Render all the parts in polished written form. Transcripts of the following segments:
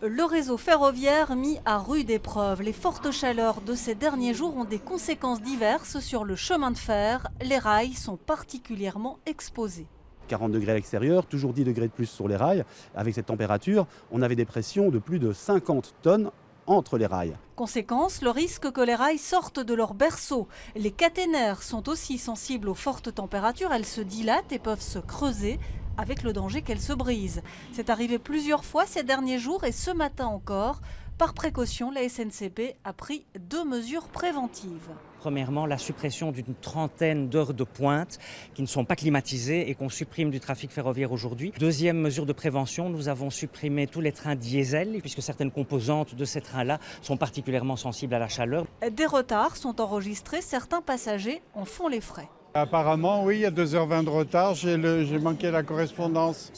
Le réseau ferroviaire mis à rude épreuve. Les fortes chaleurs de ces derniers jours ont des conséquences diverses sur le chemin de fer. Les rails sont particulièrement exposés. 40 degrés à l'extérieur, toujours 10 degrés de plus sur les rails. Avec cette température, on avait des pressions de plus de 50 tonnes entre les rails. Conséquence, le risque que les rails sortent de leur berceau. Les caténaires sont aussi sensibles aux fortes températures. Elles se dilatent et peuvent se creuser, avec le danger qu'elles se brisent. C'est arrivé plusieurs fois ces derniers jours et ce matin encore. Par précaution, la SNCP a pris 2 mesures préventives. Premièrement, la suppression d'une trentaine d'heures de pointe qui ne sont pas climatisées et qu'on supprime du trafic ferroviaire aujourd'hui. Deuxième mesure de prévention, nous avons supprimé tous les trains diesel puisque certaines composantes de ces trains-là sont particulièrement sensibles à la chaleur. Des retards sont enregistrés, certains passagers en font les frais. Apparemment, oui, il y a 2h20 de retard. J'ai manqué la correspondance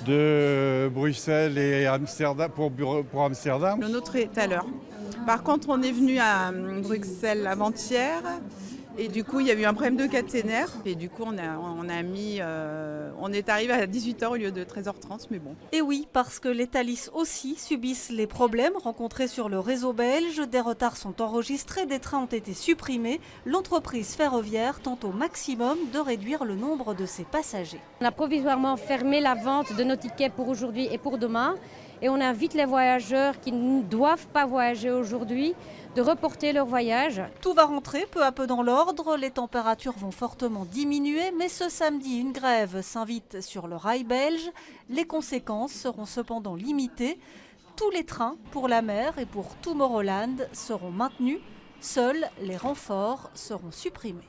de Bruxelles et Amsterdam pour Amsterdam. Le nôtre est à l'heure. Par contre, on est venu à Bruxelles avant-hier et du coup, il y a eu un problème de caténaire. Et du coup, on est arrivé à 18h au lieu de 13h30, mais bon. Et oui, parce que les Thalys aussi subissent les problèmes rencontrés sur le réseau belge. Des retards sont enregistrés, des trains ont été supprimés. L'entreprise ferroviaire tente au maximum de réduire le nombre de ses passagers. On a provisoirement fermé la vente de nos tickets pour aujourd'hui et pour demain. Et on invite les voyageurs qui ne doivent pas voyager aujourd'hui de reporter leur voyage. Tout va rentrer peu à peu dans l'ordre, les températures vont fortement diminuer, mais ce samedi, une grève s'invite sur le rail belge. Les conséquences seront cependant limitées. Tous les trains pour la mer et pour Tomorrowland seront maintenus. Seuls les renforts seront supprimés.